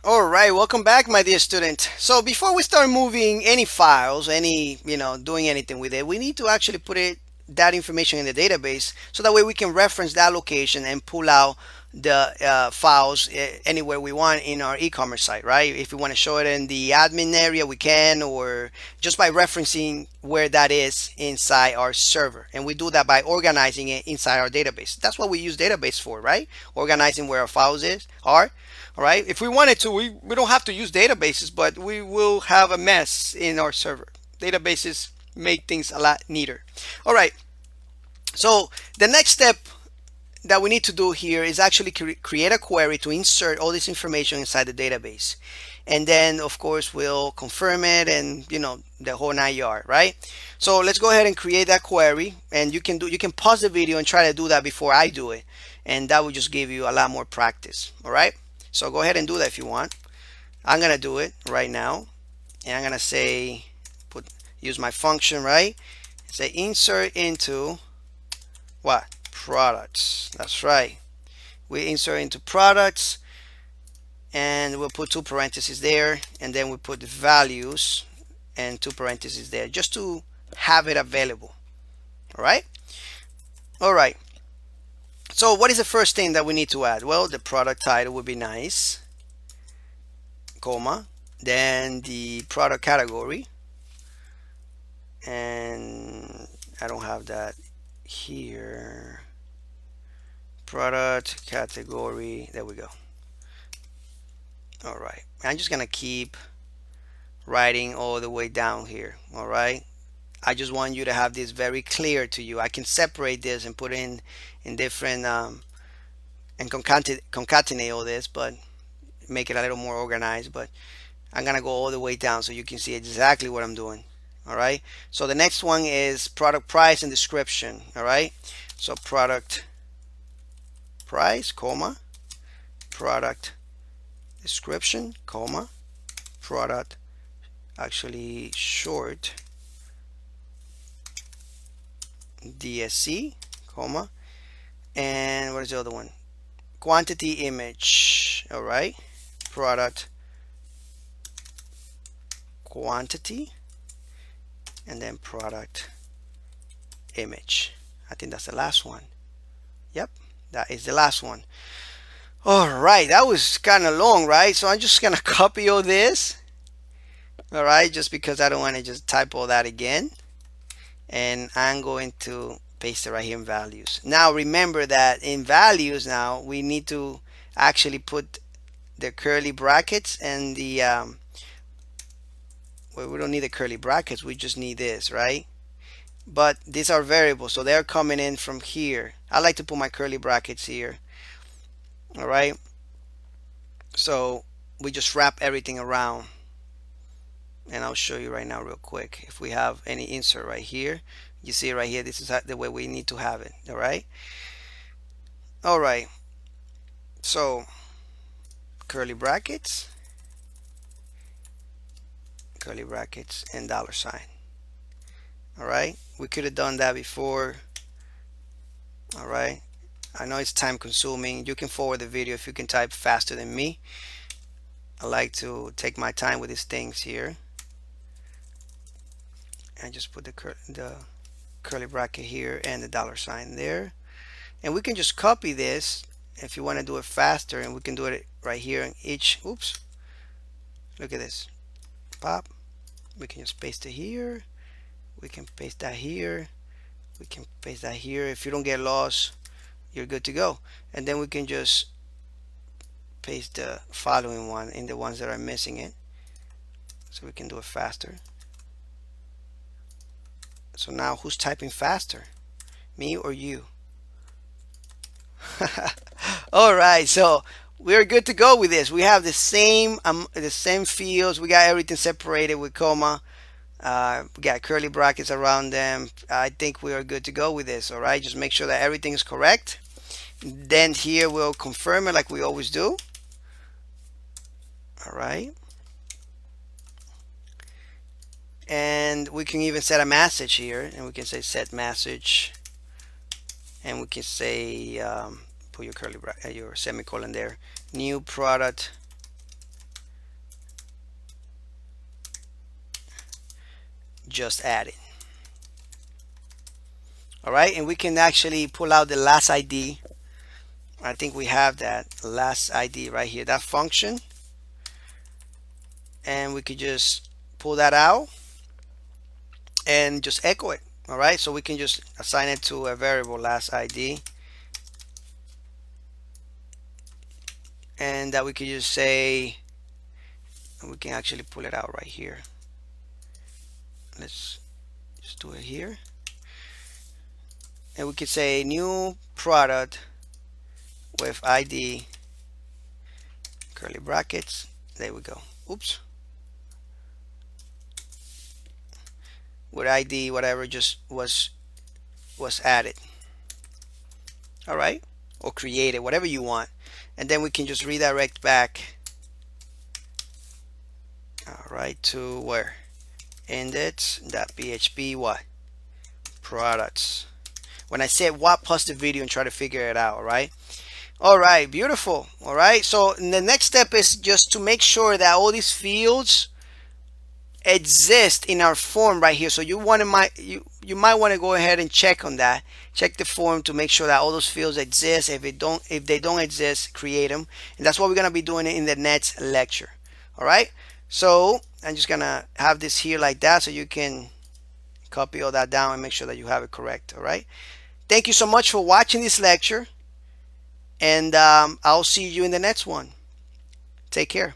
All right, welcome back, my dear student. So before we start moving any files, doing anything with it, we need to actually put that information in the database so that way we can reference that location and pull out the files anywhere we want in our e-commerce site, right? If we want to show it in the admin area, we can, or just by referencing where that is inside our server. And we do that by organizing it inside our database. That's what we use database for, right? Organizing where our files are. All right. If we wanted to, we don't have to use databases, but we will have a mess in our server. Databases make things a lot neater. All right. So the next step that we need to do here is actually create a query to insert all this information inside the database. And then of course we'll confirm it and the whole 9 yard, right? So let's go ahead and create that query, and you can pause the video and try to do that before I do it, and that will just give you a lot more practice. All right, so go ahead and do that if you want. I'm gonna do it right now, and I'm gonna say use my function, right? Say insert into what? Products. That's right. We insert into products, and we'll put two parentheses there, and then we put the values and two parentheses there just to have it available. All right. All right. So what is the first thing that we need to add? Well, the product title would be nice, comma, then the product category, and I don't have that here. Product category, there we go. All right, I'm just gonna keep writing all the way down here. All right, I just want you to have this very clear to you. I can separate this and put in different and concatenate all this, but make it a little more organized. But I'm gonna go all the way down so you can see exactly what I'm doing. All right, so the next one is product price and description. All right, so product price, comma, product description, comma, product actually short DSC, comma, and what is the other one? Quantity image. All right, product quantity, and then product image. I think that's the last one. Yep, that is the last one. All right, that was kind of long, right? So I'm just gonna copy all this. All right, just because I don't want to just type all that again, and I'm going to paste it right here in values. Now remember that in values, now we need to actually put the curly brackets and the well, we don't need the curly brackets, we just need this, right? But these are variables, so they're coming in from here. I like to put my curly brackets here. All right, so we just wrap everything around, and I'll show you right now real quick. If we have any insert right here, you see right here, this is the way we need to have it. All right, all right, so curly brackets, curly brackets, and dollar sign. All right, we could have done that before. All right, I know it's time consuming. You can forward the video if you can type faster than me. I like to take my time with these things here, and just put the curly bracket here and the dollar sign there, and we can just copy this if you want to do it faster, and we can do it right here in each. Oops, look at this. Pop. We can just paste it here. We can paste that here. We can paste that here. If you don't get lost, you're good to go. And then we can just paste the following one in the ones that are missing it, so we can do it faster. So now who's typing faster, me or you? All right, so we're good to go with this. We have the same fields. We got everything separated with comma. We got curly brackets around them. I think we are good to go with this. All right, just make sure that everything is correct. Then here we'll confirm it like we always do. All right, and we can even set a message here, and we can say set message, and we can say put your your semicolon there, new product just added. All right, and we can actually pull out the last ID. I think we have that last ID right here, that function, and we could just pull that out and just echo it. All right, so we can just assign it to a variable last ID, and that we could just say, we can actually pull it out right here. Let's just do it here, and we could say new product with ID curly brackets. There we go. Oops. With ID whatever just was added. All right, or created, whatever you want, and then we can just redirect back. All right, to where? Index.php what? Products. When I said what, pause the video and try to figure it out. All right, beautiful. All right, so the next step is just to make sure that all these fields exist in our form right here. So you might want to go ahead and check on that. Check the form to make sure that all those fields exist. If they don't exist, create them. And that's what we're gonna be doing in the next lecture. All right. So I'm just gonna have this here like that, so you can copy all that down and make sure that you have it correct. All right. Thank you so much for watching this lecture, and I'll see you in the next one. Take care.